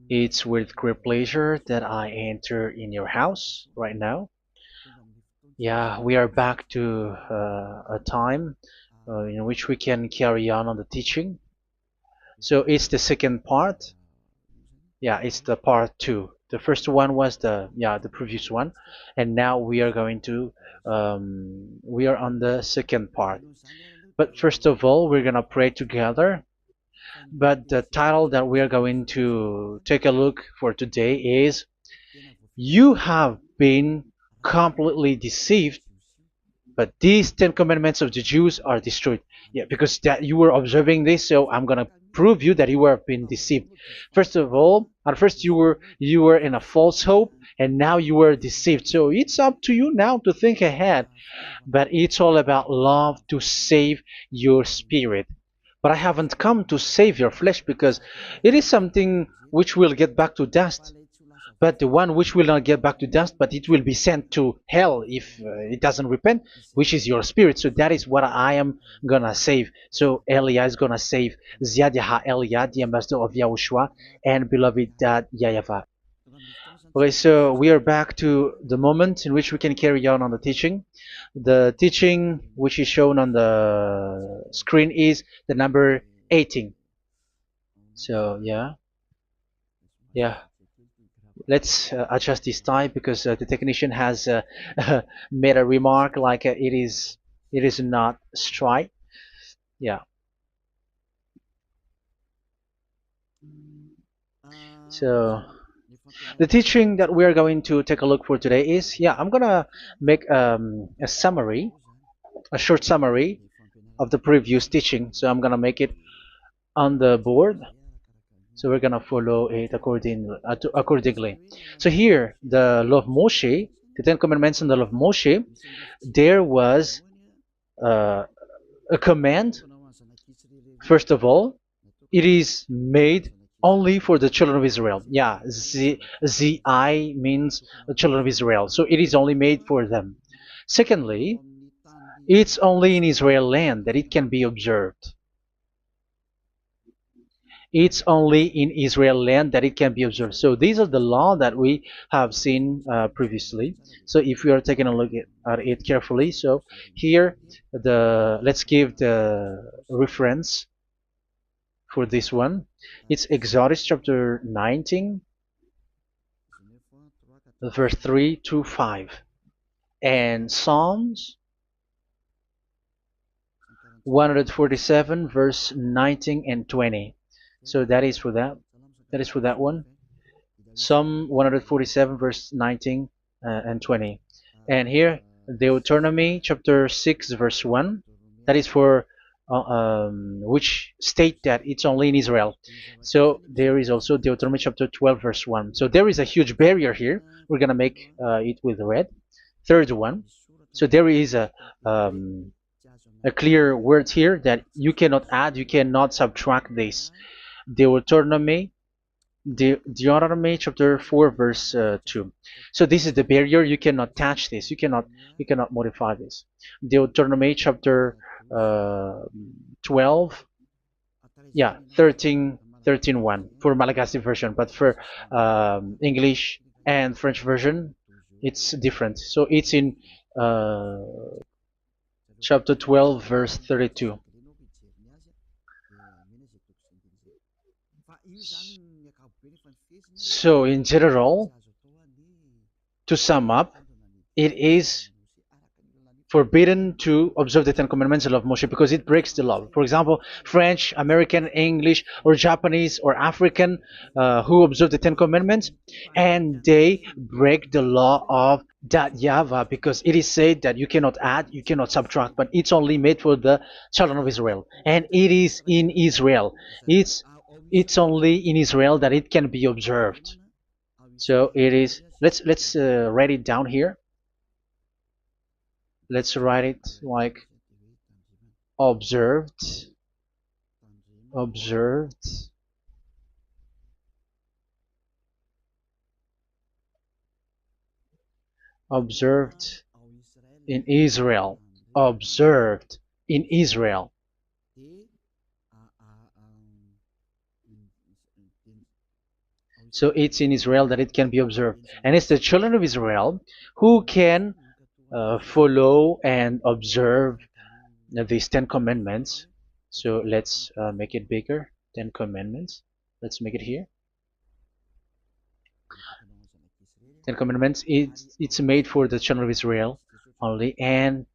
It's with great pleasure that I enter in your house right now. Yeah, we are back to a time in which we can carry on the teaching. So it's the second part. Yeah, it's the part two. The first one was the previous one, and now we are going to we are on the second part. But first of all, we're gonna pray together. But the title that we are going to take a look for today is "You have been completely deceived, but these Ten Commandments of the Jews are destroyed." Yeah, because that you were observing this, so I'm gonna prove you that you were been deceived. First of all, at first you were in a false hope, and now you were deceived. So it's up to you now to think ahead. But it's all about love to save your spirit. But I haven't come to save your flesh because it is something which will get back to dust. But the one which will not get back to dust, but it will be sent to hell if it doesn't repent, which is your spirit. So that is what I am gonna save. So Elia is gonna save Ziadiha Elia, the ambassador of Yahushua, and beloved dad YAHVAH. Okay, so we are back to the moment in which we can carry on the teaching. The teaching which is shown on the screen is the number 18. So yeah, let's adjust this time because the technician has made a remark like it is not straight. Yeah. So the teaching that we are going to take a look for today is, I'm gonna make a summary, a short summary of the previous teaching. So I'm gonna make it on the board. So we're gonna follow it accordingly. So here, the law of Moshe, the Ten Commandments and the law of Moshe, there was uh, a command. First of all, it is made only for the children of Israel. Yeah, Z-I means the children of Israel. So it is only made for them. Secondly, it's only in Israel land that it can be observed. It's only in Israel land that it can be observed. So these are the law that we have seen previously. So if we are taking a look at it carefully, so here let's give the reference for this one. It's Exodus chapter 19, verse 3 to 5, and Psalms 147, verse 19 and 20. So that is for that. That is for that one. Psalm 147, verse 19 and 20. And here, Deuteronomy chapter 6, verse 1. That is for which state that it's only in Israel. So there is also Deuteronomy chapter 12, verse 1. So there is a huge barrier here. We're going to make it with red. Third one. So there is a clear word here that you cannot add, you cannot subtract this. Deuteronomy chapter 4, verse 2. So this is the barrier. You cannot touch this. You cannot modify this. Deuteronomy chapter 12, 13:1 for Malagasy version, but for English and French version, it's different. So it's in chapter 12, verse 32. So in general, to sum up, it is forbidden to observe the Ten Commandments of Moshe because it breaks the law. For example, French, American, English, or Japanese or African who observe the Ten Commandments and they break the law of that YAHVAH because it is said that you cannot add, you cannot subtract, but it's only made for the children of Israel, and it is in Israel. It's only in Israel that it can be observed. So it is. Let's write it down here. Let's write it like observed, observed, observed in Israel, observed in Israel. So it's in Israel that it can be observed. And it's the children of Israel who can follow and observe these 10 commandments. So let's make it bigger. 10 commandments. Let's make it here. 10 commandments. It's made for the children of Israel only, and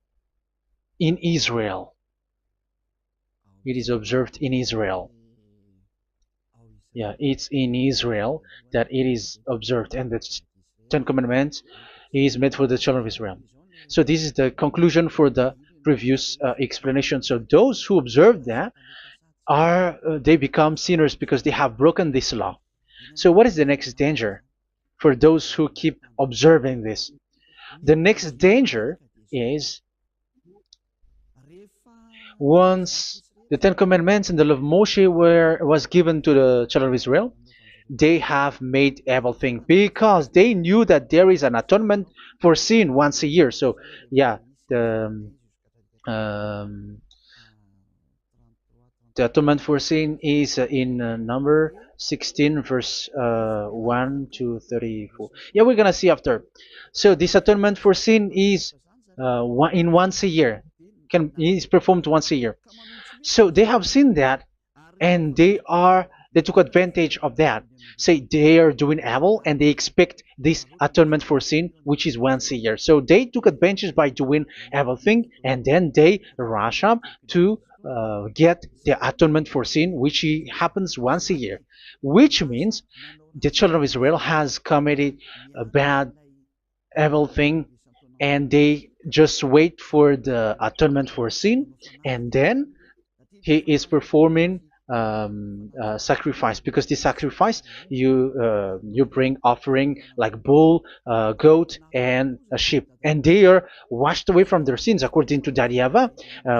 in Israel. It is observed in Israel. Yeah, it's in Israel that it is observed, and the Ten Commandments is made for the children of Israel. So this is the conclusion for the previous explanation. So those who observe that are they become sinners because they have broken this law. So what is the next danger for those who keep observing this? The next danger is once the Ten Commandments and the law of Moshe was given to the children of Israel, they have made everything because they knew that there is an atonement for sin once a year. So yeah, um, the atonement for sin is in number 16 verse 1 to 34. Yeah, we're gonna see after. So this atonement for sin is once a year, is performed once a year. So they have seen that, and they took advantage of that. Say they are doing evil and they expect this atonement for sin, which is once a year. So they took advantage by doing evil thing, and then they rush up to get the atonement for sin, which happens once a year, which means the children of Israel has committed a bad evil thing, and they just wait for the atonement for sin, and then he is performing sacrifice, because this sacrifice you bring offering like bull, goat, and a sheep, and they are washed away from their sins according to that YAHVAH,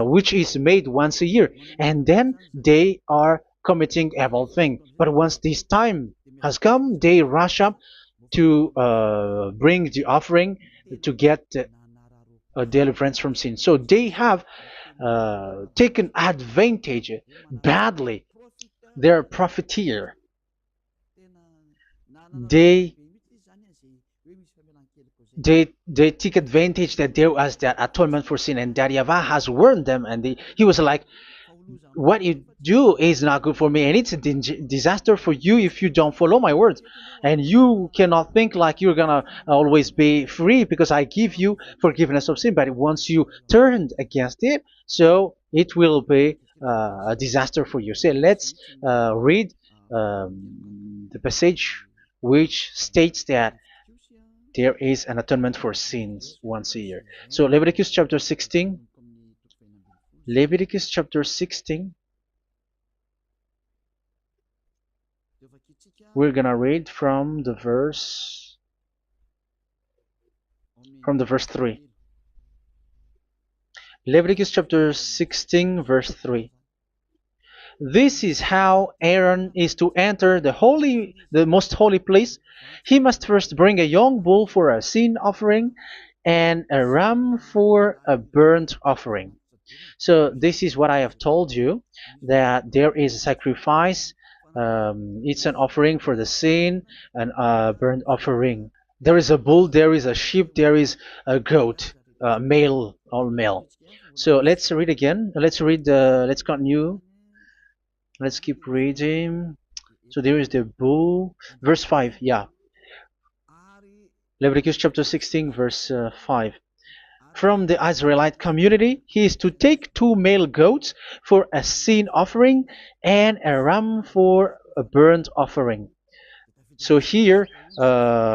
which is made once a year, and then they are committing evil thing. But once this time has come, they rush up to bring the offering to get deliverance from sin. So they have taken advantage badly. They're a profiteer. They they take advantage that there was that atonement for sin, and that YAHVAH has warned them, and he was like, what you do is not good for me, and it's a disaster for you if you don't follow my words, and you cannot think like you're gonna always be free because I give you forgiveness of sin, but once you turned against it, so it will be a disaster for you. So let's read the passage which states that there is an atonement for sins once a year. So Leviticus chapter 16. Leviticus chapter 16. We're gonna read from the verse 3. Leviticus chapter 16 verse 3. This is how Aaron is to enter the most holy place. He must first bring a young bull for a sin offering and a ram for a burnt offering. So this is what I have told you, that there is a sacrifice. It's an offering for the sin, and a burnt offering. There is a bull, there is a sheep, there is a goat, male, all male. So let's read again. Let's continue. Let's keep reading. So there is the bull, verse 5. Yeah, Leviticus chapter 16 verse 5. From the Israelite community, he is to take 2 male goats for a sin offering and a ram for a burnt offering. So here,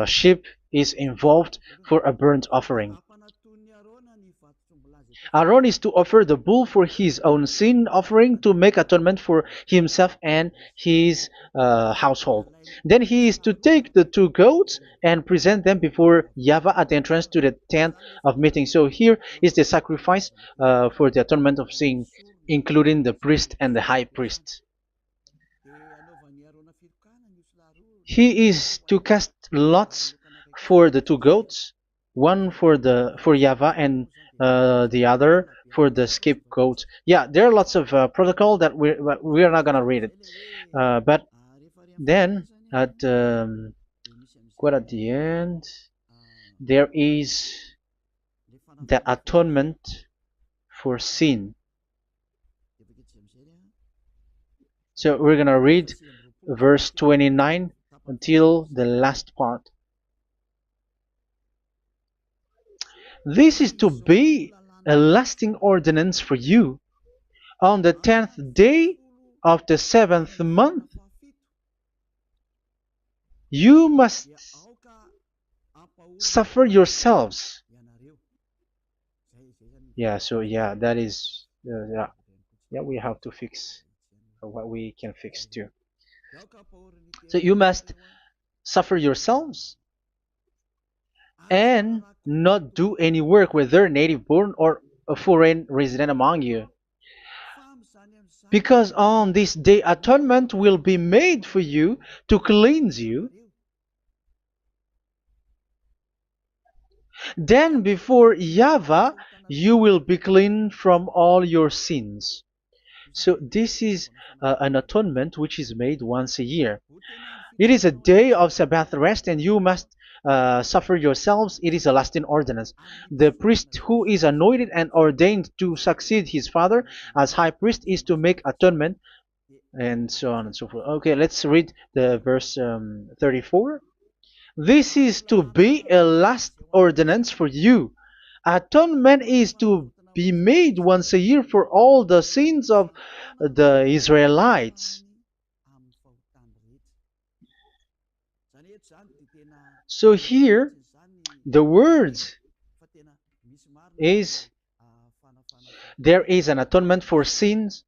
sheep is involved for a burnt offering. Aaron is to offer the bull for his own sin offering to make atonement for himself and his household. Then he is to take the 2 goats and present them before YAHVAH at the entrance to the tent of meeting. So here is the sacrifice for the atonement of sin, including the priest and the high priest. He is to cast lots for the 2 goats, one for YAHVAH and the other for the scapegoat. Yeah, there are lots of protocol that we are not gonna read it, but then at quite at the end, there is the atonement for sin. So we're gonna read verse 29 until the last part. This is to be a lasting ordinance for you. On the 10th day of the 7th month, you must suffer yourselves. Yeah, so yeah, that is, yeah, we have to fix what we can fix too. So you must suffer yourselves and not do any work, whether native born or a foreign resident among you. Because on this day atonement will be made for you to cleanse you. Then before YAHVAH you will be clean from all your sins. So this is an atonement which is made once a year. It is a day of Sabbath rest, and you must suffer yourselves. It is a lasting ordinance. The priest who is anointed and ordained to succeed his father as high priest is to make atonement, and so on and so forth. Okay, let's read the verse 34. This is to be a last ordinance for you. Atonement is to be made once a year for all the sins of the Israelites. So here, the words is there is an atonement for sins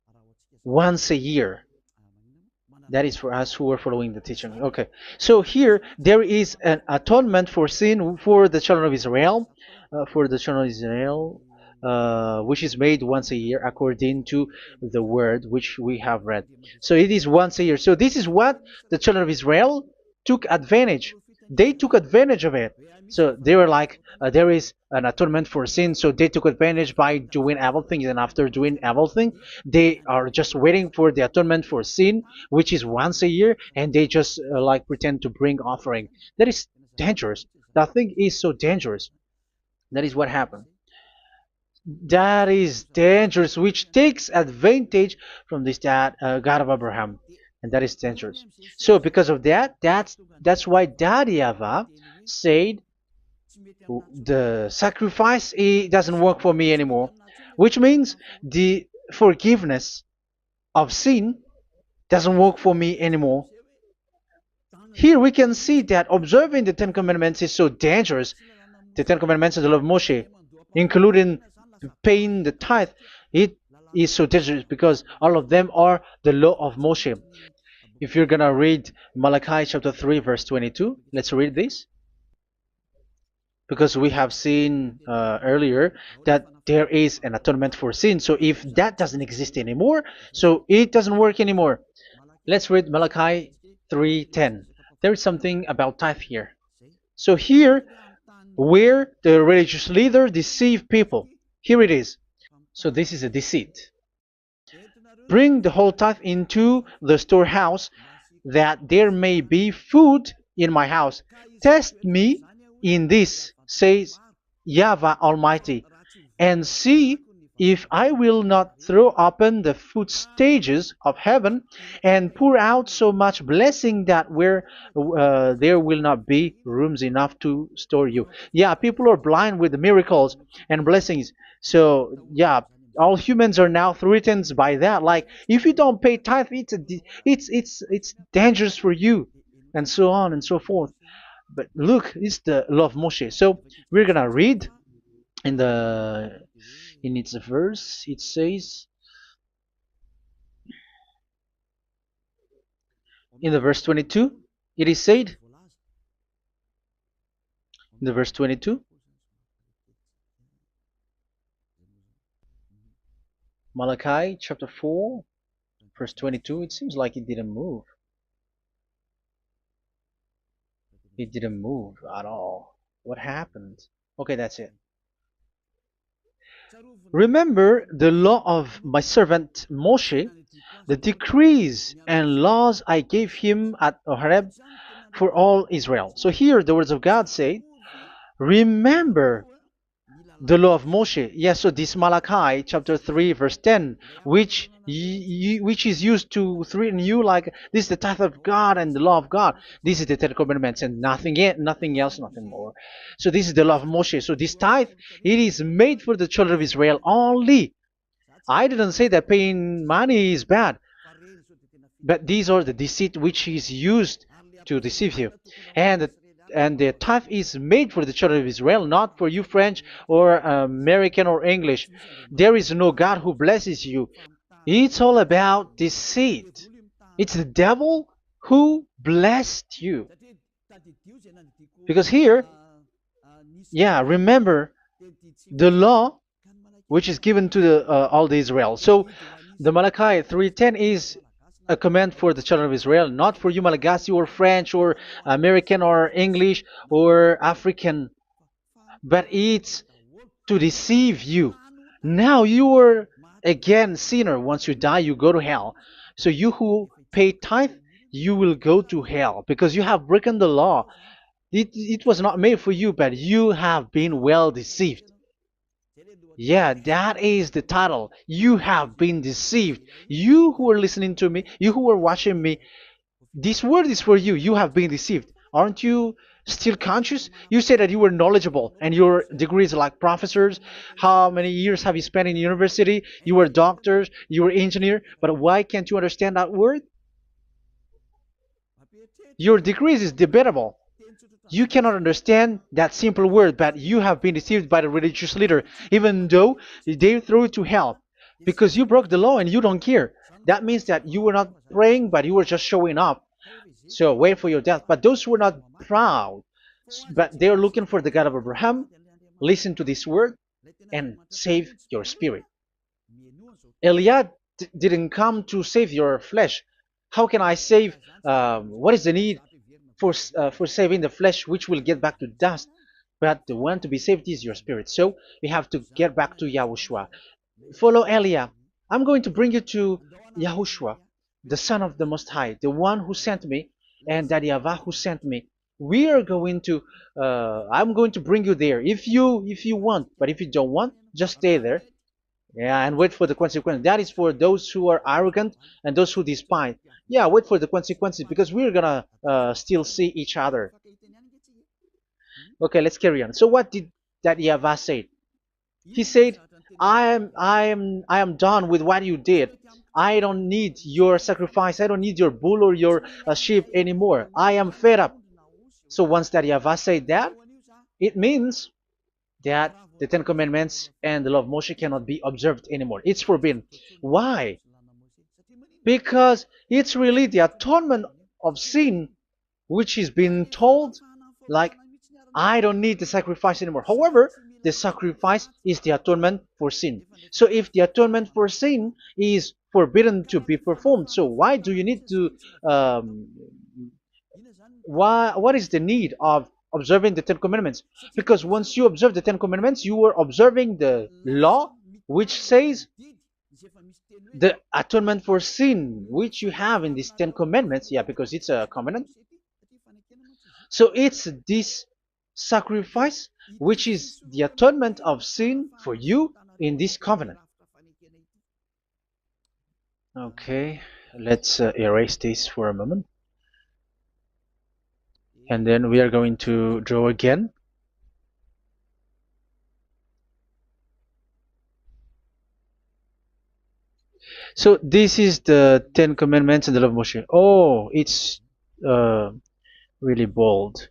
once a year. That is for us who are following the teaching. Okay, so here there is an atonement for sin for the children of Israel, which is made once a year according to the word which we have read. So it is once a year. So this is what the children of Israel took advantage. They took advantage of it. So they were like, there is an atonement for sin. So they took advantage by doing evil things, and after doing evil thing, they are just waiting for the atonement for sin, which is once a year, and they just like pretend to bring offering. That is dangerous. That thing is so dangerous. That is what happened. That is dangerous, which takes advantage from this God of Abraham, and that is dangerous. So because of that, that's why Daddy Ava said the sacrifice it doesn't work for me anymore, which means the forgiveness of sin doesn't work for me anymore. Here we can see that observing the Ten Commandments is so dangerous. The Ten Commandments of the law of Moshe, including paying the tithe, it is so dangerous because all of them are the law of Moshe. If you're gonna read Malachi chapter 3 verse 22, let's read this. Because we have seen earlier that there is an atonement for sin. So if that doesn't exist anymore, so it doesn't work anymore. Let's read Malachi 3:10. There is something about tithe here. So here, where the religious leader deceive people, here it is. So this is a deceit. Bring the whole tithe into the storehouse, that there may be food in my house. Test me in this, says YAHVAH Almighty, and see if I will not throw open the food stages of heaven and pour out so much blessing that where there will not be rooms enough to store you. Yeah, people are blind with the miracles and blessings. So yeah, all humans are now threatened by that. Like if you don't pay tithe, it's dangerous for you, and so on and so forth. But look, it's the law of Moshe. So we're gonna read in its verse. It says in the verse 22. It is said in the verse 22. Malachi chapter 4 verse 22. It seems like it didn't move. It didn't move at all. What happened? Okay, that's it. Remember the law of my servant Moshe, the decrees and laws I gave him at Horeb for all Israel. So here the words of God say, remember the law of Moshe. Yes, so this Malachi chapter 3 verse 10, which is used to threaten you like this is the tithe of God and the law of God. This is the Ten Commandments and nothing else, nothing more. So this is the law of Moshe. So this tithe, it is made for the children of Israel only. I didn't say that paying money is bad, but these are the deceit which is used to deceive you. And and the tithe is made for the children of Israel, not for you French or American or English. There is no God who blesses you. It's all about deceit. It's the devil who blessed you. Because here, yeah, remember the law which is given to all the Israel. So the Malachi 3:10 is a command for the children of Israel, not for you Malagasy or French or American or English or African, but it's to deceive you. Now you are again sinner. Once you die, you go to hell. So you who pay tithe, you will go to hell because you have broken the law. It was not made for you, but you have been well deceived. Yeah, that is the title. You have been deceived. You who are listening to me, you who are watching me, this word is for you. You have been deceived. Aren't you still conscious? You say that you were knowledgeable and your degrees like professors. How many years have you spent in university? You were doctors, you were engineer, but why can't you understand that word? Your degrees is debatable. You cannot understand that simple word, but you have been deceived by the religious leader, even though they threw you to hell because you broke the law and you don't care. That means that you were not praying, but you were just showing up. So wait for your death. But those who are not proud, but they are looking for the God of Abraham, listen to this word and save your spirit. Eliah didn't come to save your flesh. How can I save? What is the need for saving the flesh, which will get back to dust? But the one to be saved is your spirit. So we have to get back to YAHOSHUAH. Follow Eliah. I'm going to bring you to YAHOSHUAH, the Son of the Most High, the one who sent me, and that YAHVAH who sent me. We are going to. I'm going to bring you there if you want, but if you don't want, just stay there. Yeah, and wait for the consequences. That is for those who are arrogant and those who despise. Yeah, wait for the consequences because we're gonna still see each other. Okay, let's carry on. So what did that YAHVAH say? He said, I am done with what you did. I don't need your sacrifice. I don't need your bull or your sheep anymore. I am fed up. So once that YAHVAH said that, it means that the Ten Commandments and the law of Moshe cannot be observed anymore. It's forbidden. Why? Because it's really the atonement of sin which is being told, like, I don't need the sacrifice anymore. However, the sacrifice is the atonement for sin. So if the atonement for sin is forbidden to be performed, so why do you need to what is the need of observing the Ten Commandments? Because once you observe the Ten Commandments, you are observing the law which says the atonement for sin which you have in these Ten Commandments. Yeah, because it's a covenant. So it's this sacrifice which is the atonement of sin for you in this covenant. Okay, let's erase this for a moment. And then we are going to draw again. So this is the Ten Commandments and the law of Moshe. Oh, it's really bold.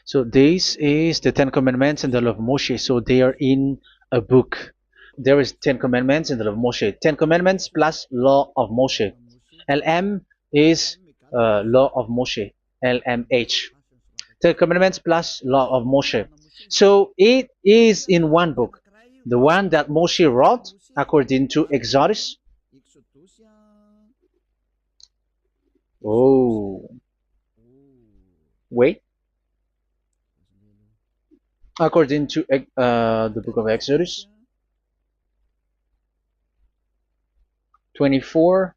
So this is the Ten Commandments and the law of Moshe. So they are in a book. There is Ten Commandments and the law of Moshe. Ten Commandments plus law of Moshe. LM is law of Moshe. LMH. Ten Commandments plus law of Moshe. So it is in one book. The one that Moshe wrote according to Exodus. Oh, wait. According to the book of Exodus. 24,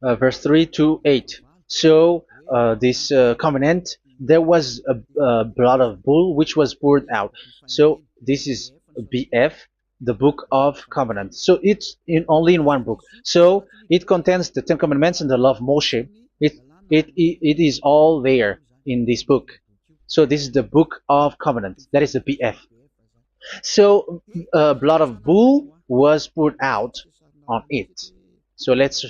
verse 3 to 8. So this covenant, there was a blood of bull which was poured out. So this is BF, the book of covenant. So it's only in one book. So it contains the Ten Commandments and the law of Moshe. It is all there in this book. So this is the book of covenant. That is the BF. So blood of bull was poured out on it. So let's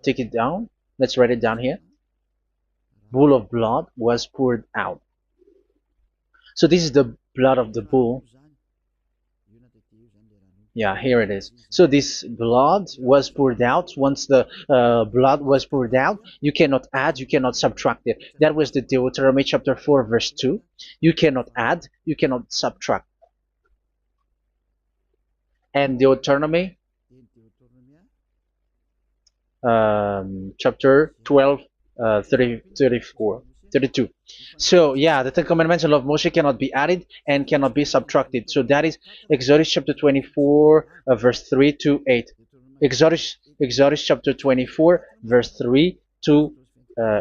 take it down. Let's write it down here. Bull of blood was poured out. So this is the blood of the bull. Yeah, here it is. So this blood was poured out. Once the blood was poured out, you cannot add, you cannot subtract it. That was the Deuteronomy chapter 4, verse 2. You cannot add, you cannot subtract. And Deuteronomy chapter 12, 34, 32. So yeah, the Ten Commandments and law of Moshe cannot be added and cannot be subtracted. So that is Exodus chapter 24, verse 3 to 8. Exodus chapter 24, verse 3 to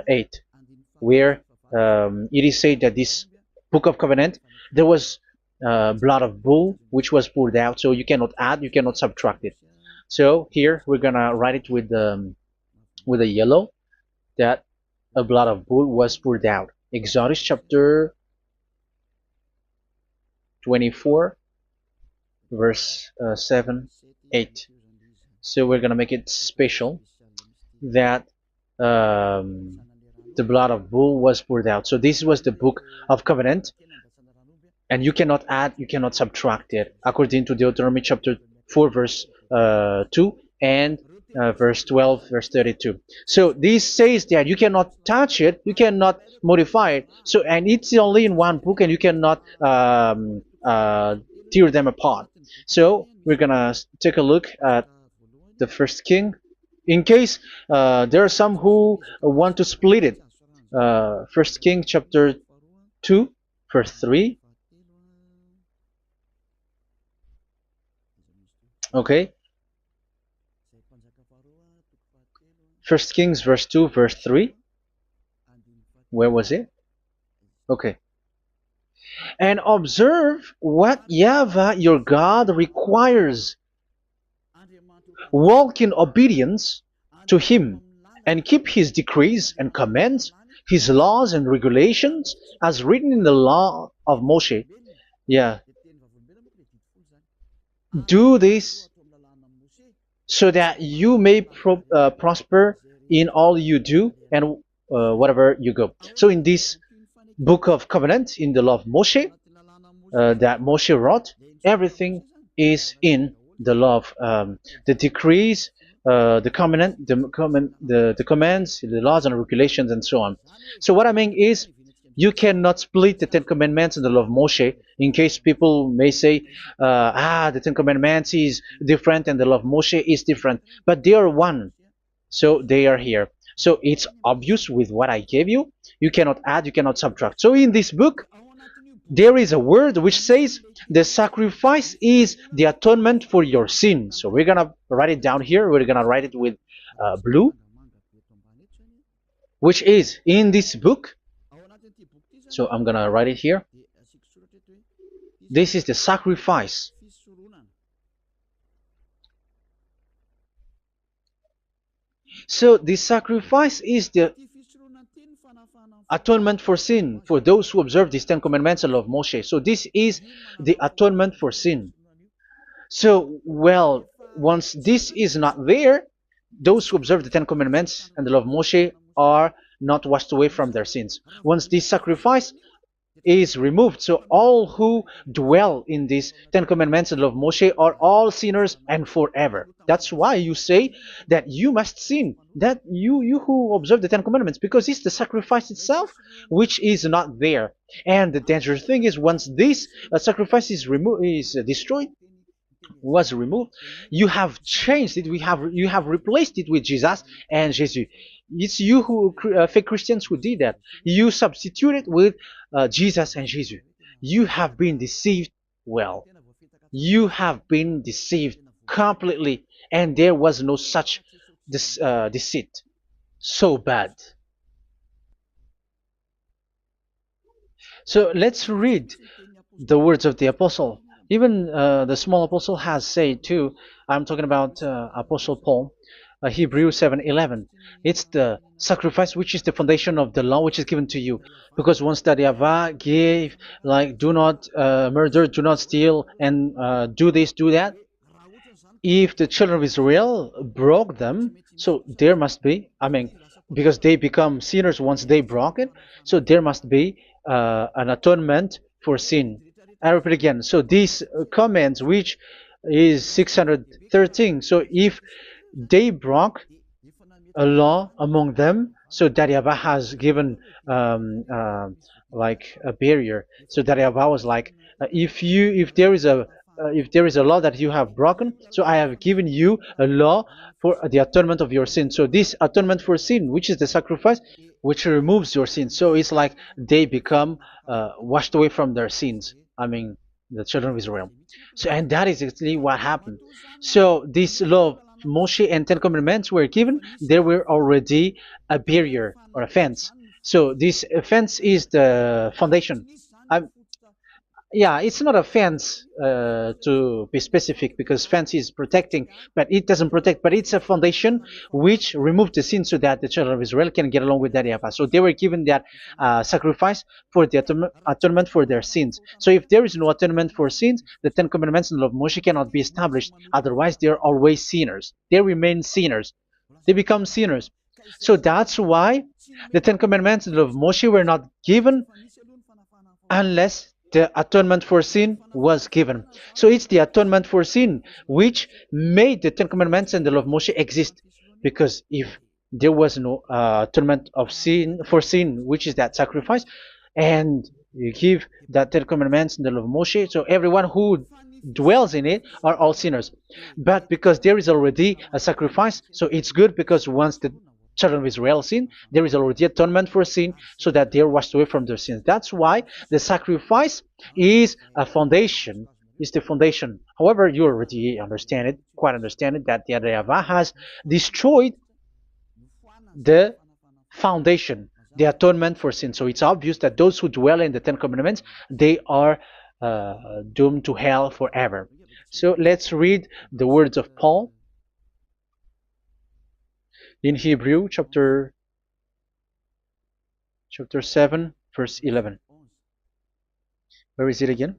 8, where it is said that this book of covenant, there was blood of bull which was poured out. So you cannot add, you cannot subtract it. So here we're gonna write it with a yellow, that a blood of bull was poured out. Exodus chapter 24, verse 7, 8. So we're gonna make it special that the blood of bull was poured out. So this was the book of covenant, and you cannot add, you cannot subtract it, according to Deuteronomy chapter 4, verse 2 and verse 12, verse 32. So this says that you cannot touch it, you cannot modify it. So, and it's only in one book, and you cannot tear them apart. So we're gonna take a look at the first king. In case there are some who want to split it, First King chapter 2, verse 3. Okay. First Kings verse 2, verse 3. Where was it? Okay. And observe what YAHVAH your God requires. Walk in obedience to him, and keep his decrees and commands, his laws and regulations, as written in the law of Moshe. Yeah. Do this so that you may prosper in all you do and whatever you go. So in this book of covenant, in the law of Moshe, that Moshe wrote, everything is in the law of the decrees, the covenant, the commands, the laws and regulations, and so on. So what I mean is, you cannot split the Ten Commandments and the law of Moshe. In case people may say, the Ten Commandments is different and the law of Moshe is different, but they are one. So they are here. So it's obvious with what I gave you. You cannot add, you cannot subtract. So in this book, there is a word which says the sacrifice is the atonement for your sin. So we're gonna write it down here. We're gonna write it with blue, which is in this book. So I'm gonna write it here. This is the sacrifice. So the sacrifice is the atonement for sin for those who observe these Ten Commandments and law of Moshe. So this is the atonement for sin. So, well, once this is not there, those who observe the Ten Commandments and the law of Moshe are not washed away from their sins. Once this sacrifice is removed, so all who dwell in these Ten Commandments and law of Moshe are all sinners and forever. That's why you say that you must sin, that you who observe the Ten Commandments, because it's the sacrifice itself which is not there. And the dangerous thing is, once this sacrifice is destroyed, was removed, you have changed it. You have replaced it with Jesus and Jesus. It's you who fake Christians who did that. You substituted with Jesus and Jesus. You have been deceived well. You have been deceived completely, and there was no such deceit. So bad. So let's read the words of the apostle. Even the small apostle has said too. I'm talking about Apostle Paul, Hebrews 7:11. It's the sacrifice which is the foundation of the law which is given to you. Because once that YAHVAH gave, like, do not murder, do not steal, and do this, do that, if the children of Israel broke them, so there must be, I mean, because they become sinners once they broke it, so there must be an atonement for sin. I repeat again. So these commands, which is 613, so if they broke a law among them, so that YAHVAH has given like a barrier. So that YAHVAH was like, if there is a law that you have broken, so I have given you a law for the atonement of your sin. So this atonement for sin, which is the sacrifice, which removes your sin. So it's like they become washed away from their sins. I mean, the children of Israel. So, and that is exactly what happened. So this law of Moshe and Ten Commandments were given. There were already a barrier or a fence. So this fence is the foundation. I'm, yeah, it's not a fence to be specific, because fence is protecting, but it doesn't protect. But it's a foundation which removed the sin so that the children of Israel can get along with that YAHVAH. So they were given that sacrifice for the atonement for their sins. So if there is no atonement for sins, the Ten Commandments and the law of Moshe cannot be established. Otherwise, they are always sinners. They remain sinners. They become sinners. So that's why the Ten Commandments and the law of Moshe were not given unless the atonement for sin was given. So it's the atonement for sin which made the Ten Commandments and the law of Moshe exist. Because if there was no atonement of sin for sin, which is that sacrifice, and you give the Ten Commandments and the law of Moshe, so everyone who dwells in it are all sinners. But because there is already a sacrifice, so it's good, because once the children of Israel sin, there is already atonement for sin, so that they are washed away from their sins. That's why the sacrifice is a foundation, is the foundation. However, you already understand it, quite understand it, that the YAHVAH has destroyed the foundation, the atonement for sin. So it's obvious that those who dwell in the Ten Commandments, they are doomed to hell forever. So let's read the words of Paul in Hebrew chapter 7 verse 11. Where is it again?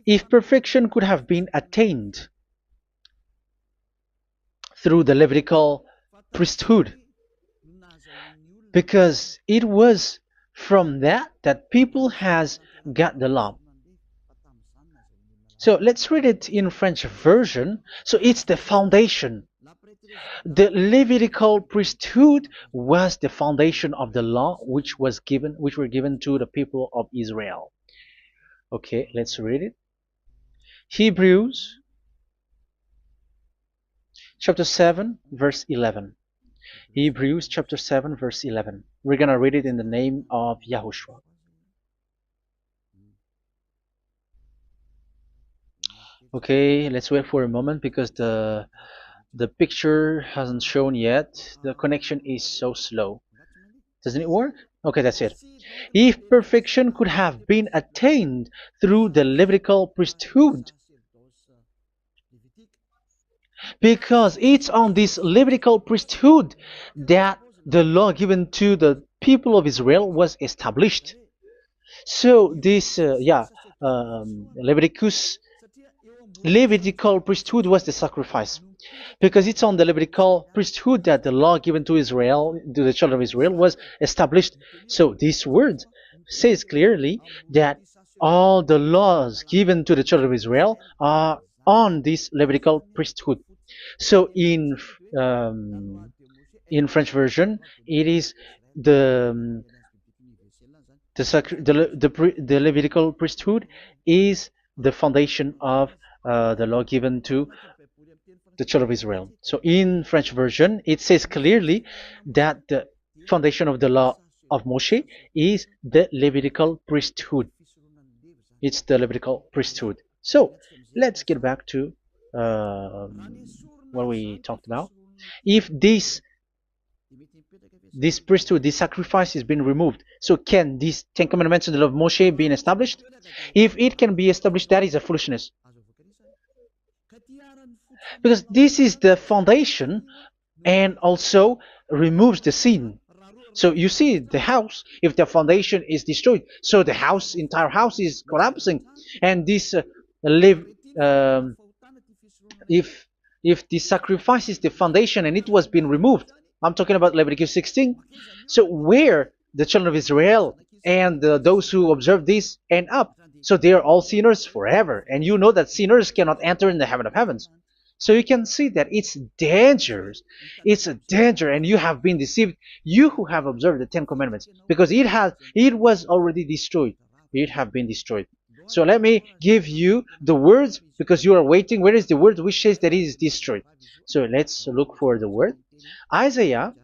If perfection could have been attained through the Levitical priesthood, because it was from that people has got the law. So let's read it in French version. So it's the foundation. The Levitical priesthood was the foundation of the law which were given to the people of Israel. Okay, let's read it. Hebrews chapter 7 verse 11. Hebrews chapter 7 verse 11. We're gonna read it in the name of YAHOSHUAH. Okay, let's wait for a moment, because the picture hasn't shown yet. The connection is so slow. Doesn't it work? Okay, that's it. If perfection could have been attained through the Levitical priesthood, because it's on this Levitical priesthood that the law given to the people of Israel was established. So this, Levitical priesthood was the sacrifice, because it's on the Levitical priesthood that the law given to Israel, to the children of Israel, was established. So this word says clearly that all the laws given to the children of Israel are on this Levitical priesthood. So in French version, it is the Levitical priesthood is the foundation of the law given to the children of Israel. So in French version, it says clearly that the foundation of the law of Moshe is the Levitical priesthood. It's the Levitical priesthood. So let's get back to what we talked about. If this priesthood, this sacrifice is being removed, so can these Ten Commandments and the law of Moshe be established? If it can be established, that is a foolishness. Because this is the foundation and also removes the sin. So you see the house, if the foundation is destroyed, so the house, entire house is collapsing. And this live, um, if the sacrifice is the foundation and it was being removed, I'm talking about Leviticus 16. So where the children of Israel and those who observe this end up, so they are all sinners forever. And you know that sinners cannot enter in the heaven of heavens. So you can see that it's dangerous. It's a danger, and you have been deceived. You who have observed the Ten Commandments, because it was already destroyed. It have been destroyed. So let me give you the words, because you are waiting. Where is the word which says that it is destroyed? So let's look for the word. Isaiah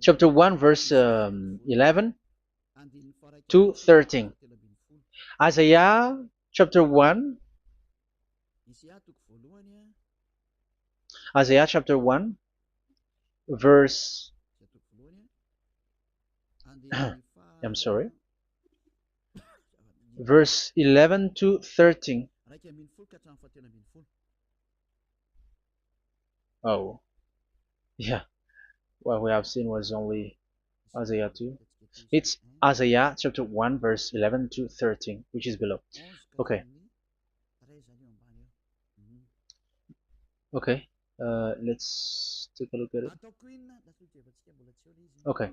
chapter 1 verse 11 to 13. Isaiah chapter 1. Isaiah chapter 1 verse I'm sorry, verse 11 to 13. Oh, yeah, what we have seen was only Isaiah 2. It's Isaiah chapter 1 verse 11 to 13, which is below. Okay. Okay. Let's take a look at it. Okay.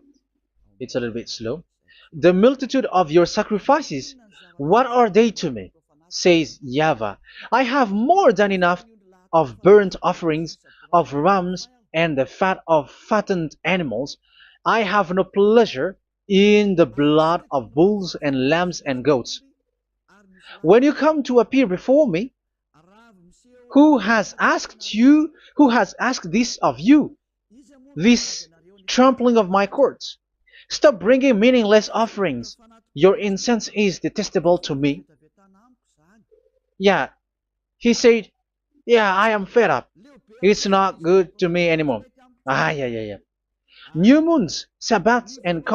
It's a little bit slow. The multitude of your sacrifices, what are they to me? Says YAHVAH. I have more than enough of burnt offerings, of rams, and the fat of fattened animals. I have no pleasure in the blood of bulls and lambs and goats. When you come to appear before me, who has asked this of you, this trampling of my courts? Stop bringing meaningless offerings. Your incense is detestable to me. Yeah, he said, yeah, I am fed up. It's not good to me anymore. Yeah. New moons, Sabbaths, and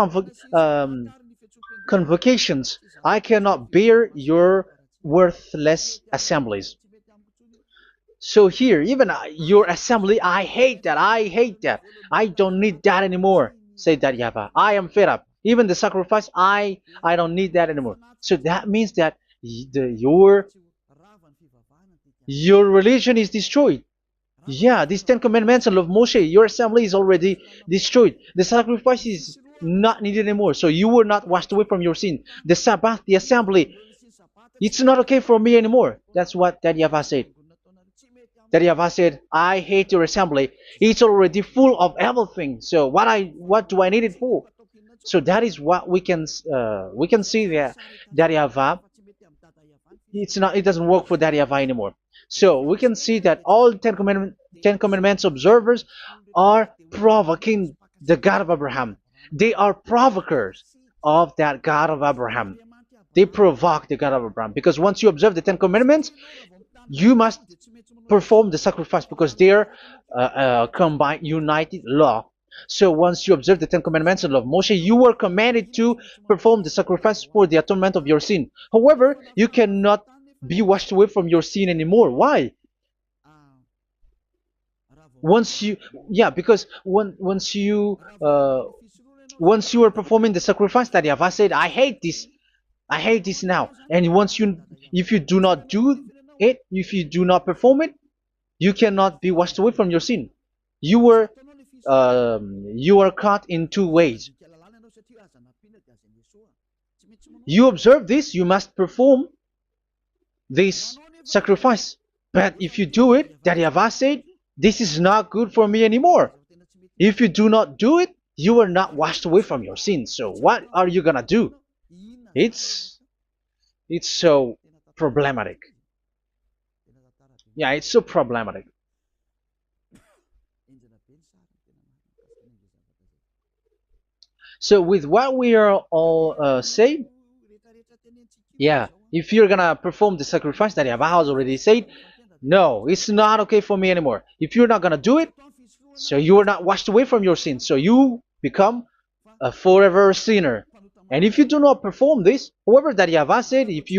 convocations. I cannot bear your worthless assemblies. So here, even your assembly, I hate that. I hate that. I don't need that anymore. Say that, YAHVAH. I am fed up. Even the sacrifice, I don't need that anymore. So that means that your religion is destroyed. Yeah, these Ten Commandments and of Moshe, your assembly is already destroyed. The sacrifice is not needed anymore. So you were not washed away from your sin. The Sabbath, the assembly, it's not okay for me anymore. That's what that YAHVAH said. That YAHVAH said, I hate your assembly. It's already full of everything. So what do I need it for? So that is what we can see there. That YAHVAH, it doesn't work for that YAHVAH anymore. So we can see that all Ten Commandments observers are provoking the God of Abraham. They are provokers of that God of Abraham. They provoke the God of Abraham, because once you observe the Ten Commandments, you must perform the sacrifice, because they are combined, united law. So once you observe the Ten Commandments and law of Moshe, you were commanded to perform the sacrifice for the atonement of your sin. However, you cannot be washed away from your sin anymore. Why? Because once you are performing the sacrifice, that YAHVAH said, I hate this now. And if you do not do it, if you do not perform it, you cannot be washed away from your sin. You are caught in two ways. You observe this, you must perform this sacrifice. But if you do it, that YAHVAH said, this is not good for me anymore. If you do not do it, you are not washed away from your sins. So what are you gonna do? It's so problematic. Yeah, it's so problematic. So with what we are all saying, yeah, if you're gonna perform the sacrifice that Yahweh has already said, no, it's not okay for me anymore. If you're not gonna do it, so you are not washed away from your sins, so you become a forever sinner. And if you do not perform this, however that Yahweh said, if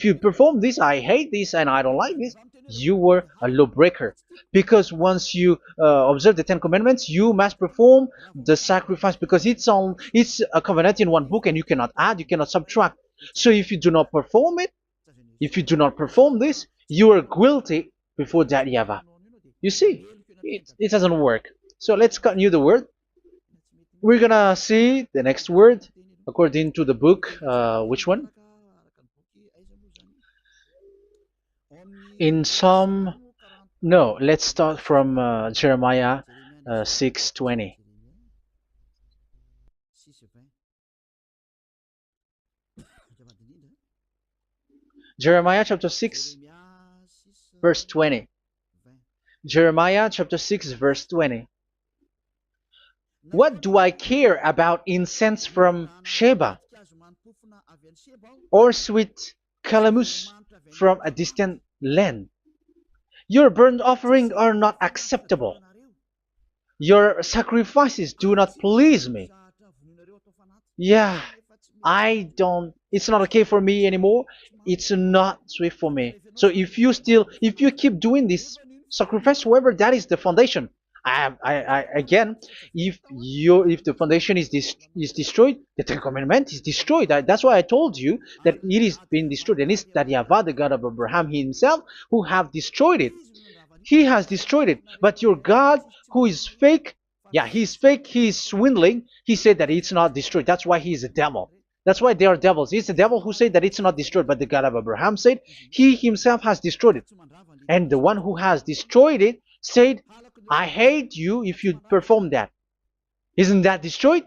you perform this, I hate this and I don't like this, you were a lawbreaker. Because once you observe the Ten Commandments, you must perform the sacrifice, because it's a covenant in one book, and you cannot add, you cannot subtract. So if you do not perform it, if you do not perform this, you are guilty before that Yahweh. You see, it doesn't work. So let's continue the word. We're gonna see the next word according to the book. Which one? In Psalm. No, let's start from Jeremiah 6:20. Jeremiah chapter 6, verse 20. Jeremiah chapter 6, verse 20. What do I care about incense from Sheba, or sweet calamus from a distant land? Your burnt offerings are not acceptable. Your sacrifices do not please me. Yeah, it's not okay for me anymore. It's not sweet for me. So if you keep doing this sacrifice, however, that is the foundation. Again, if the foundation is destroyed, the Ten Commandment is destroyed. That's why I told you that it is being destroyed, and it's that Yahweh, the God of Abraham himself, who have destroyed it. He has destroyed it. But your God, who is fake, yeah, he's fake, he's swindling. He said that it's not destroyed. That's why he's a devil. That's why they are devils. It's the devil who said that it's not destroyed, but the God of Abraham said he himself has destroyed it. And the one who has destroyed it said, I hate you if you perform that. Isn't that destroyed?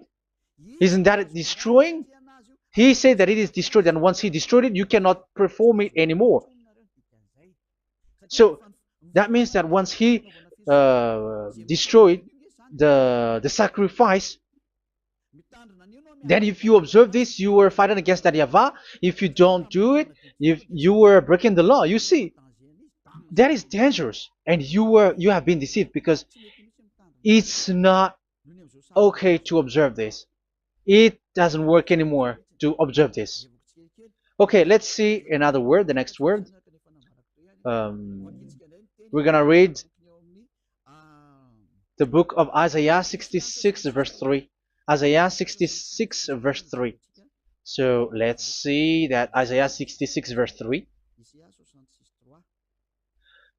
Isn't that destroying? He said that it is destroyed, and once he destroyed it, you cannot perform it anymore. So that means that once he destroyed the sacrifice, then if you observe this, you were fighting against that Yahweh. If you don't do it, if you were breaking the law, you see, that is dangerous, and you have been deceived, because it's not okay to observe this. It doesn't work anymore to observe this. Okay, let's see another word, the next word. We're gonna read the book of Isaiah 66 verse 3. Isaiah 66 verse 3. So let's see that Isaiah 66 verse 3.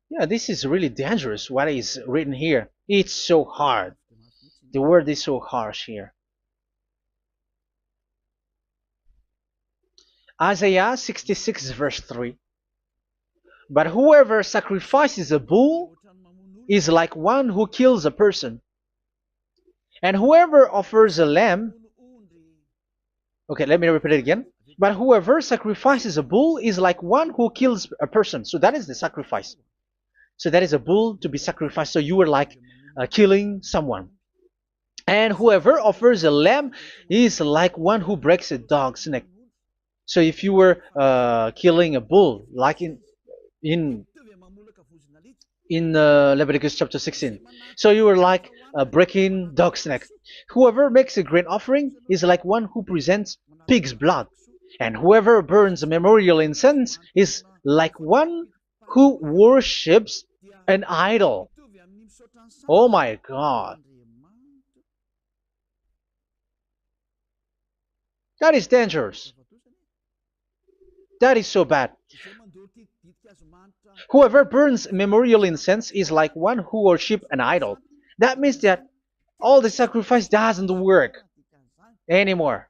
Yeah, this is really dangerous what is written here. It's so hard. The word is so harsh here. Isaiah 66 verse 3. But whoever sacrifices a bull is like one who kills a person. And whoever offers a lamb... Okay, let me repeat it again. But whoever sacrifices a bull is like one who kills a person. So that is the sacrifice. So that is a bull to be sacrificed. So you were like killing someone. And whoever offers a lamb is like one who breaks a dog's neck. So if you were killing a bull, like in Leviticus chapter 16, so you were like breaking dog's neck. Whoever makes a grain offering is like one who presents pig's blood. And whoever burns a memorial incense is like one who worships an idol. Oh my God. That is dangerous. That is so bad. Whoever burns memorial incense is like one who worships an idol. That means that all the sacrifice doesn't work anymore.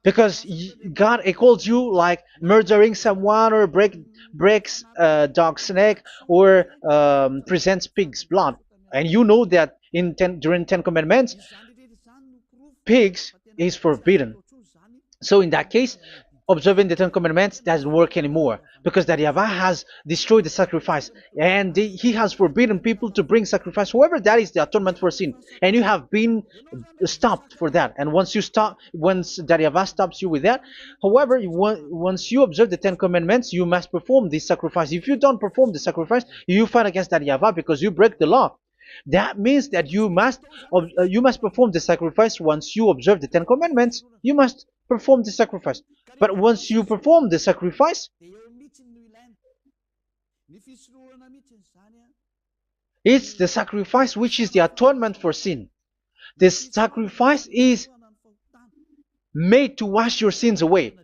Because God calls you like murdering someone, or breaks a dog's neck, or presents pig's blood. And you know that during 10 Commandments, pigs is forbidden. So in that case, observing the Ten Commandments doesn't work anymore because that Yahweh has destroyed the sacrifice and he has forbidden people to bring sacrifice. However, that is the atonement for sin, and you have been stopped for that. And once you stop, once that Yahweh stops you with that, however, once you observe the Ten Commandments, you must perform this sacrifice. If you don't perform the sacrifice, you fight against that Yahweh because you break the law. That means that you must perform the sacrifice. Once you observe the Ten Commandments, you must perform the sacrifice. But once you perform the sacrifice, it's the sacrifice which is the atonement for sin. This sacrifice is made to wash your sins away.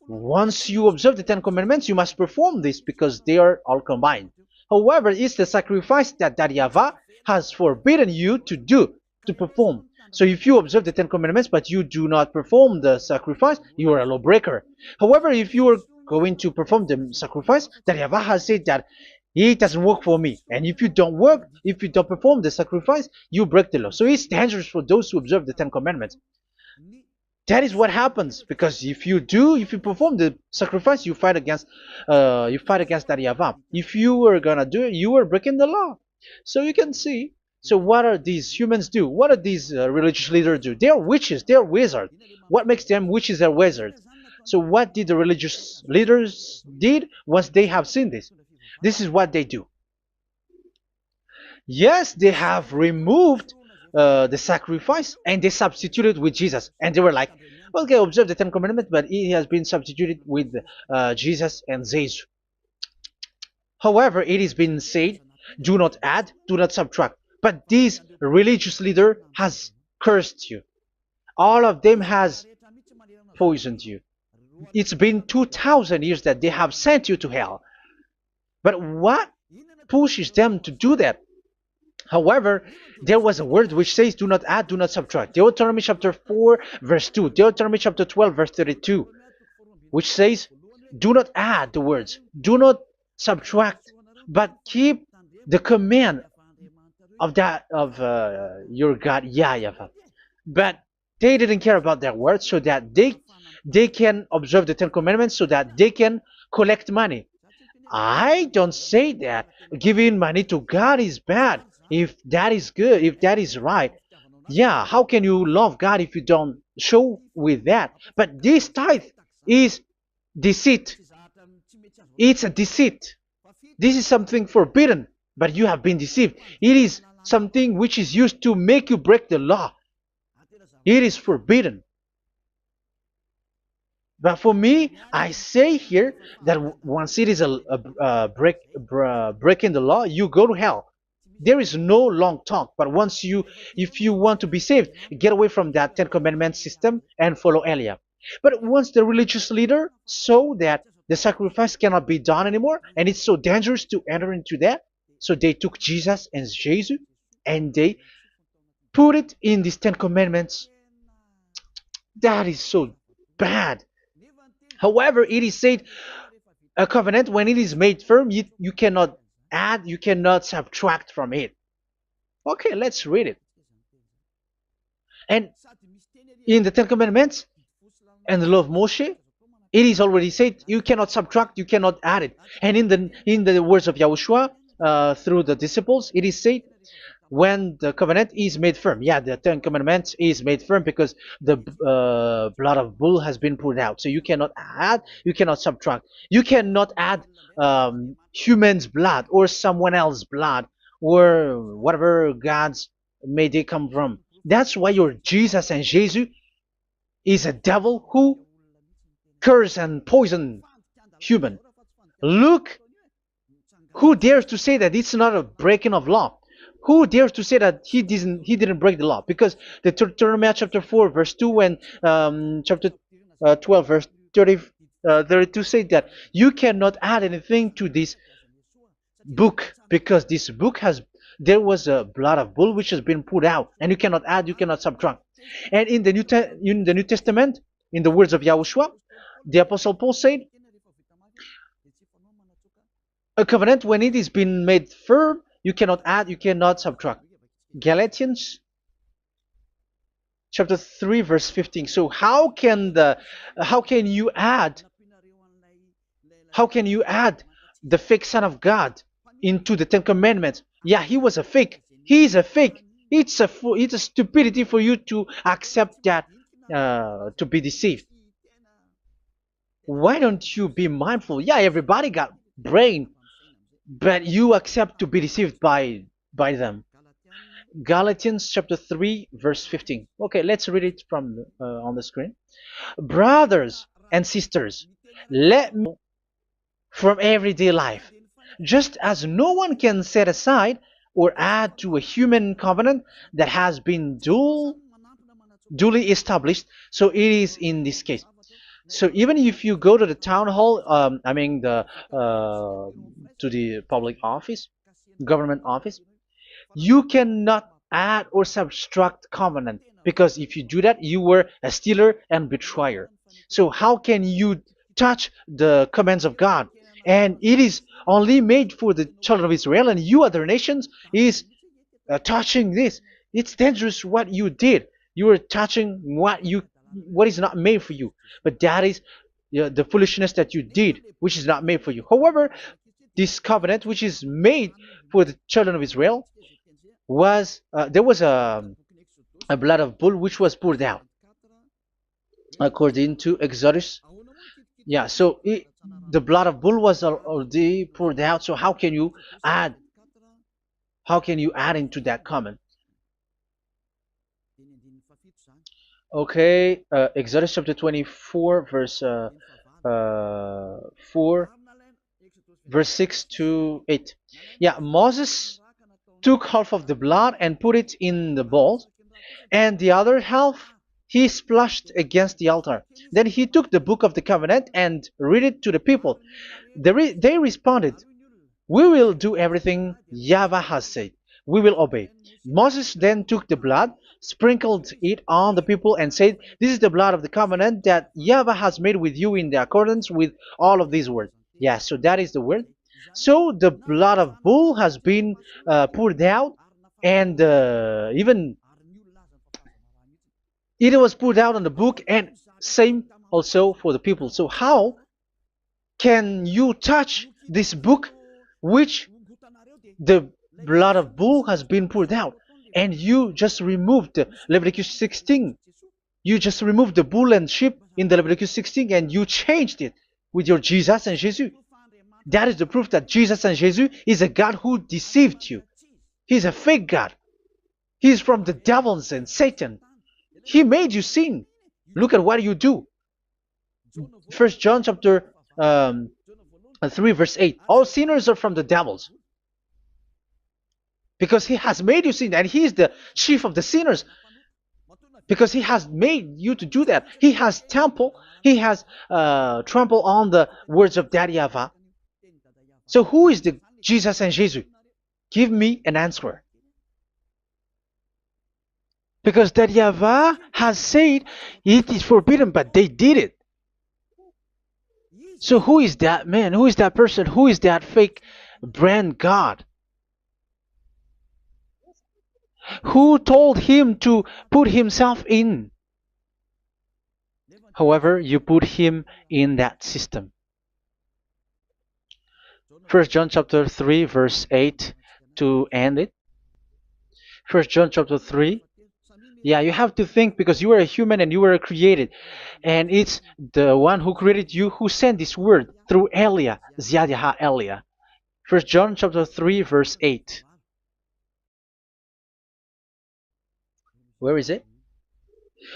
Once you observe the Ten Commandments, you must perform this because they are all combined. However, it's the sacrifice that Yahweh has forbidden you to do, to perform. So if you observe the Ten Commandments but you do not perform the sacrifice, you are a lawbreaker. However, if you are going to perform the sacrifice, that Yahweh has said that it doesn't work for me. And if you don't perform the sacrifice, you break the law. So it's dangerous for those who observe the Ten Commandments. That is what happens, because if you perform the sacrifice, you fight against that Yahweh. If you are gonna do it, you are breaking the law. So you can see. So what are these humans do? What are these religious leaders do? They are witches. They are wizards. What makes them witches and wizards? So what did the religious leaders did once they have seen this? This is what they do. Yes, they have removed the sacrifice and they substituted with Jesus. And they were like, okay, observe the Ten Commandments, but it has been substituted with Jesus and Jesus. However, it has been said, do not add, do not subtract. But this religious leader has cursed you. All of them has poisoned you. It's been 2,000 years that they have sent you to hell. But what pushes them to do that? However, there was a word which says, do not add, do not subtract. Deuteronomy chapter 4, verse 2. Deuteronomy chapter 12, verse 32. Which says, do not add the words. Do not subtract. But keep the command of your God, YAHVAH. But they didn't care about that word, so that they can observe the Ten Commandments, so that they can collect money. I don't say that giving money to God is bad. If that is good, if that is right, yeah, how can you love God if you don't show with that? But this tithe is deceit. It's a deceit. This is something forbidden, but you have been deceived. It is something which is used to make you break the law. It is forbidden. But for me, I say here that once it is breaking the law, you go to hell. There is no long talk. But if you want to be saved, get away from that Ten Commandments system and follow Eliah. But once the religious leader saw that the sacrifice cannot be done anymore, and it's so dangerous to enter into that, so they took Jesus and Jesus and they put it in these Ten Commandments. That is so bad. However, it is said a covenant, when it is made firm, you cannot add, you cannot subtract from it. Okay, let's read it. And in the Ten Commandments and the law of Moshe, it is already said you cannot subtract, you cannot add it. And in the words of YAHOSHUAH through the disciples, it is said when the covenant is made firm. Yeah, the Ten Commandments is made firm because the blood of bull has been poured out. So you cannot add, you cannot subtract. You cannot add human's blood or someone else's blood or whatever gods may they come from. That's why your Jesus and Jesus is a devil who curse and poison human. Look, who dares to say that it's not a breaking of law? Who dares to say that he didn't break the law? Because the Deuteronomy chapter 4 verse 2 and chapter 12 verse 32 say that you cannot add anything to this book, because this book there was a blood of bull which has been poured out, and you cannot add, you cannot subtract. And in the New Testament, in the words of YAHOSHUAH, the Apostle Paul said, a covenant, when it is been made firm, you cannot add, you cannot subtract. Galatians chapter 3 verse 15. So how can you add How can you add the fake Son of God into the Ten Commandments? Yeah, he was a fake. He is a fake. It's a stupidity for you to accept that, to be deceived. Why don't you be mindful? Yeah, everybody got brain, but you accept to be deceived by them. Galatians chapter 3 verse 15. Okay, let's read it from on the screen. Brothers and sisters, let me from everyday life. Just as no one can set aside or add to a human covenant that has been duly established, so it is in this case. So even if you go to the town hall, I mean to the public office, government office, you cannot add or subtract covenant, because if you do that, you were a stealer and betrayer. So how can you touch the commands of God? And it is only made for the children of Israel, and you other nations is touching this. It's dangerous what you did. You are touching what is not made for you. But that is, the foolishness that you did, which is not made for you. However, this covenant, which is made for the children of Israel, was there was a blood of bull which was poured out according to Exodus. Yeah, so the blood of bull was already poured out. So add how can you add into that comment? Okay, Exodus chapter 24 verse 4, verse 6 to 8. Yeah, Moses took half of the blood and put it in the bowl, and the other half he splashed against the altar. Then he took the book of the covenant and read it to the people. They responded, "We will do everything YAHVAH has said. We will obey." Moses then took the blood, sprinkled it on the people, and said, "This is the blood of the covenant that YAHVAH has made with you in the accordance with all of these words." Yeah, so that is the word. So the blood of bull has been poured out, and even it was poured out on the book, and same also for the people. So how can you touch this book which the blood of bull has been poured out, and you just removed Leviticus 16? You just removed the bull and sheep in the Leviticus 16, and you changed it with your Jesus and Jesus. That is the proof that Jesus and Jesus is a God who deceived you. He's a fake God. He's from the devils and Satan. He made you sin. Look at what you do. First John chapter 3 verse 8. All sinners are from the devils, because he has made you sin, and he is the chief of the sinners, because he has made you to do that. He has trampled on the words of Daddy Yahvah. So who is the Jesus and Jesus? Give me an answer. Because Daddy Yahvah has said it is forbidden, but they did it. So who is that man? Who is that person? Who is that fake brand God? Who told him to put himself in? However, you put him in that system. First John chapter 3 verse 8 to end it. First John chapter 3. Yeah, you have to think, because you are a human and you were created. And it's the one who created you who sent this word through Elia, Ziadaha Elia. First John chapter 3 verse 8. Where is it?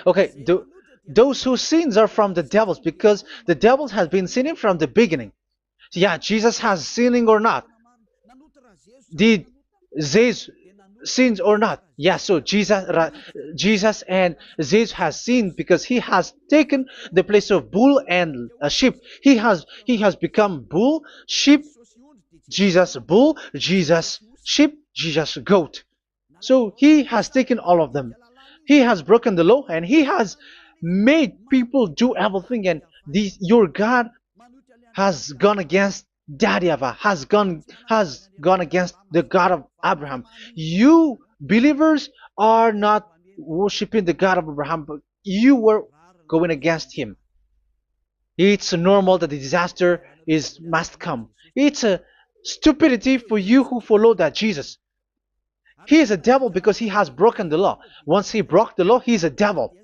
Okay, those whose sins are from the devils, because the devils has been sinning from the beginning. Yeah, Jesus has sinning or not? Did Zeus sins or not? Yeah, so Jesus and Zeus has sinned, because he has taken the place of bull and a sheep. He has become bull, sheep, Jesus bull, Jesus sheep, Jesus goat. So he has taken all of them. He has broken the law, and he has made people do everything. And your God has gone against Daddy Yahvah, has gone against the God of Abraham. You believers are not worshiping the God of Abraham, but you were going against him. It's normal that the disaster is must come. It's a stupidity for you who follow that Jesus. He is a devil because he has broken the law. Once he broke the law, he is a devil.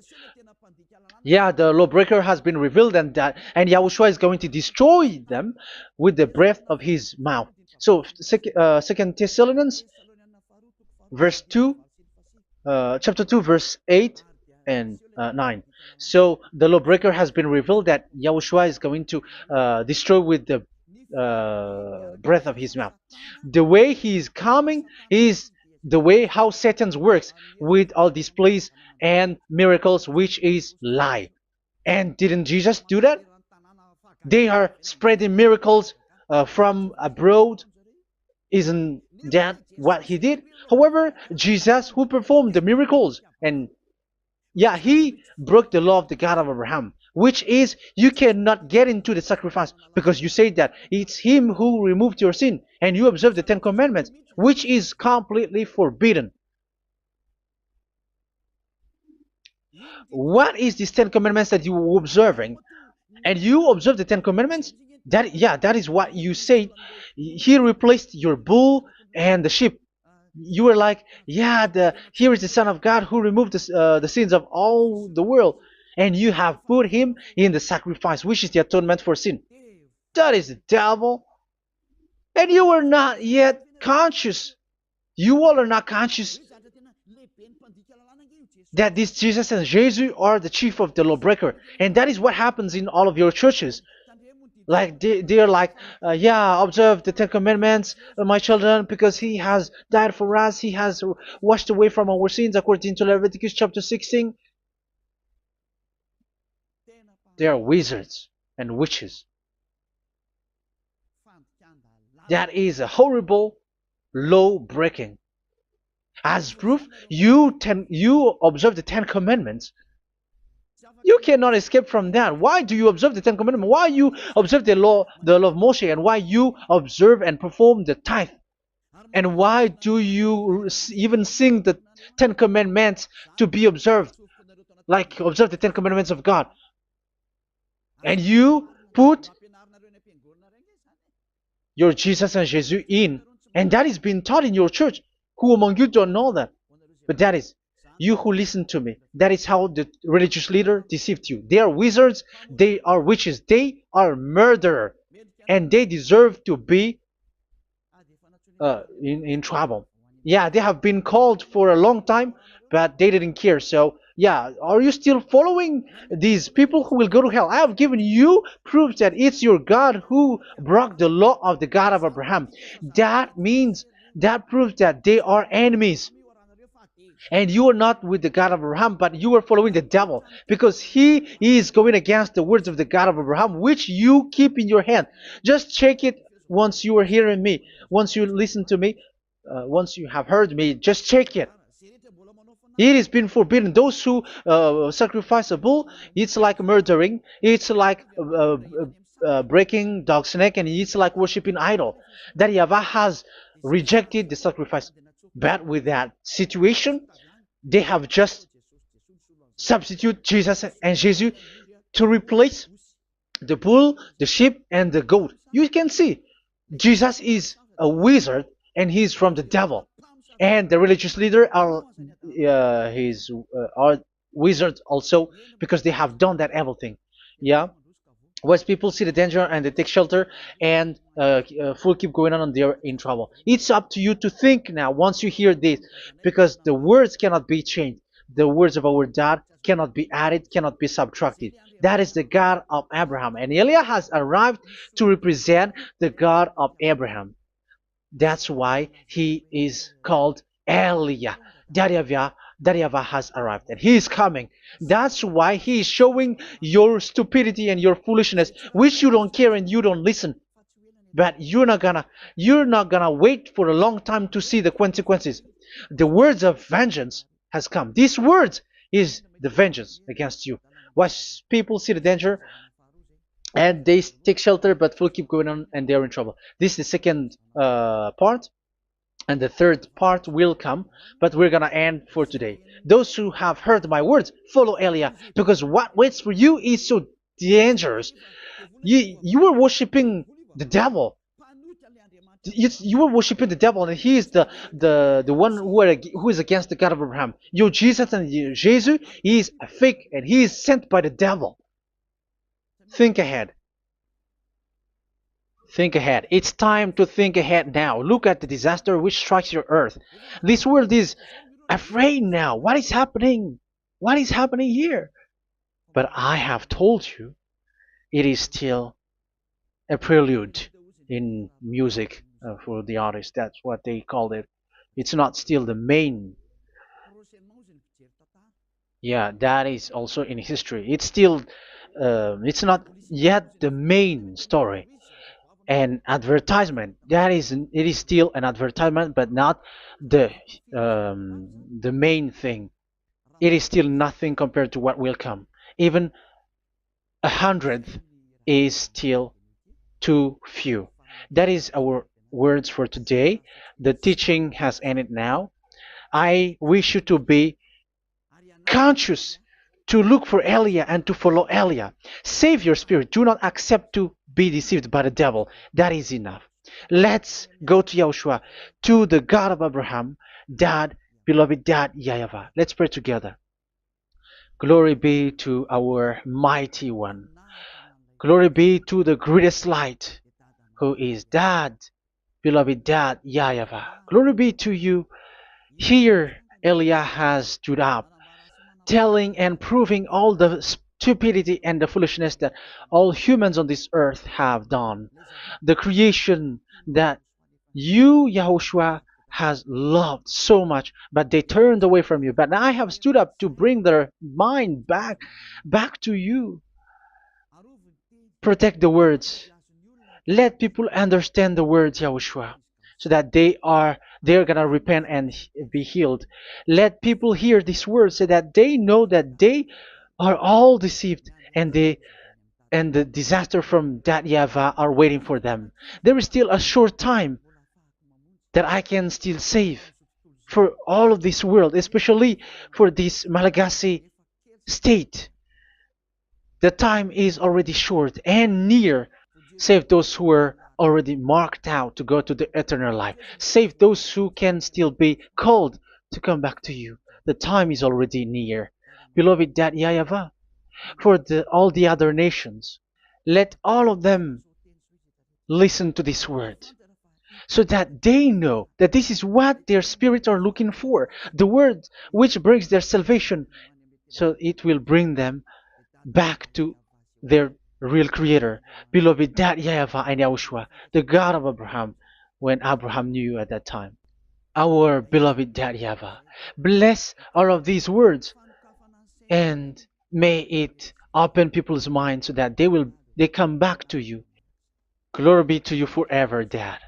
Yeah, the lawbreaker has been revealed, and Yahushua is going to destroy them with the breath of his mouth. So, Second Thessalonians, verse 2, chapter 2, verse 8 and 9. So the lawbreaker has been revealed that Yahushua is going to destroy with the breath of his mouth. The way he is coming is the way how Satan works with all displays and miracles, which is lie. And didn't Jesus do that? They are spreading miracles from abroad. Isn't that what he did? However, Jesus, who performed the miracles, and yeah, he broke the law of the God of Abraham, which is you cannot get into the sacrifice because you say that it's him who removed your sin, and you observe the Ten Commandments, which is completely forbidden. What is these Ten Commandments that you were observing? And you observe the Ten Commandments? That is what you said. He replaced your bull and the sheep. You were like, yeah, here is the Son of God who removed the sins of all the world, and you have put him in the sacrifice, which is the atonement for sin. That is the devil. And you are not yet conscious. You all are not conscious that this Jesus and Jesus are the chief of the lawbreaker. And that is what happens in all of your churches. Like they are like, yeah, observe the Ten Commandments, my children, because he has died for us. He has washed away from our sins according to Leviticus chapter 16. They are wizards and witches. That is a horrible law breaking. As proof, you observe the Ten Commandments. You cannot escape from that. Why do you observe the Ten Commandments? Why you observe the law of Moshe, and why you observe and perform the tithe? And why do you even sing the Ten Commandments to be observed? Like observe the Ten Commandments of God. And you put your Jesus and Jesus in. And that is being taught in your church. Who among you don't know that? But that is you who listen to me. That is how the religious leader deceived you. They are wizards. They are witches. They are murderers. And they deserve to be in trouble. Yeah, they have been called for a long time, but they didn't care. So, yeah, are you still following these people who will go to hell? I have given you proof that it's your God who broke the law of the God of Abraham. That means, that proves that they are enemies. And you are not with the God of Abraham, but you are following the devil, because he is going against the words of the God of Abraham, which you keep in your hand. Just check it once you are hearing me, once you listen to me, once you have heard me, just check it. It has been forbidden. Those who sacrifice a bull, it's like murdering, it's like breaking dog's neck, and it's like worshiping idol. That YAHVAH has rejected the sacrifice. But with that situation, they have just substitute Jesus and Jesus to replace the bull, the sheep, and the goat. You can see Jesus is a wizard, and he's from the devil. And the religious leader are wizards also, because they have done that evil thing. Yeah. Once people see the danger and they take shelter, and full keep going on, and they're in trouble. It's up to you to think now once you hear this, because the words cannot be changed. The words of our God cannot be added, cannot be subtracted. That is the God of Abraham, and Eliah has arrived to represent the God of Abraham. That's why he is called Eliah. YAHVAH has arrived, and he is coming. That's why he is showing your stupidity and your foolishness, which you don't care and you don't listen. But you're not gonna wait for a long time to see the consequences. The words of vengeance has come. These words is the vengeance against you. Watch people see the danger and they take shelter, but will keep going on, and they're in trouble. This is the second part. And the third part will come, but we're gonna end for today. Those who have heard my words, follow Eliah, because what waits for you is so dangerous. You are worshiping The devil. You are worshiping the devil, and he is the one who is against the God of Abraham. You Jesus and you, Jesus, he is a fake, and he is sent by the devil. Think ahead. Think ahead. It's time to think ahead now. Look at the disaster which strikes your earth. This world is afraid now. What is happening? What is happening here? But I have told you, it is still a prelude in music for the artist. That's what they called it. It's not still the main. Yeah, that is also in history. It's still, it's not yet the main story. And advertisement, that is, it is still an advertisement, but not the the main thing. It is still nothing compared to what will come. Even 100th is still too few. That is our words for today. The teaching has ended now. I wish you to be conscious, to look for Elia and to follow Elia. Save your spirit. Do not accept to be deceived by the devil. That is enough. Let's go to Yahushua, to the God of Abraham, Dad, beloved Dad, YAHVAH. Let's pray together. Glory be to our mighty one. Glory be to the greatest light, who is Dad, beloved Dad, YAHVAH. Glory be to you. Here, Elia has stood up, telling and proving all the stupidity and the foolishness that all humans on this earth have done. The creation that you, Yahushua, has loved so much, but they turned away from you. But I have stood up to bring their mind back to you. Protect the words. Let people understand the words, Yahushua, so that they're gonna repent and be healed. Let people hear these words so that they know that they are all deceived, and the disaster from that YAHVAH are waiting for them. There is still a short time that I can still save for all of this world, especially for this Malagasy state. The time is already short and near. Save those who are already marked out to go to the eternal life. Save those who can still be called to come back to you. The time is already near. Beloved Dad YAHVAH, for all the other nations, let all of them listen to this word, so that they know that this is what their spirits are looking for, the word which brings their salvation, so it will bring them back to their real creator, beloved Dad YAHVAH and Yahushua, the God of Abraham, when Abraham knew you at that time. Our beloved Dad YAHVAH, bless all of these words, and may it open people's minds so that they come back to you. Glory be to you forever, Dad.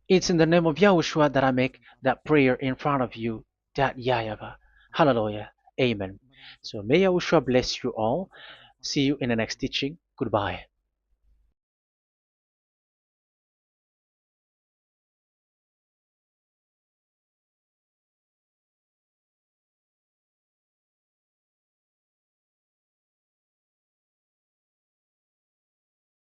It's in the name of Yahushua that I make that prayer in front of you, Dad YAHVAH. Hallelujah. Amen. So may Yahushua bless you all. See you in the next teaching. Goodbye.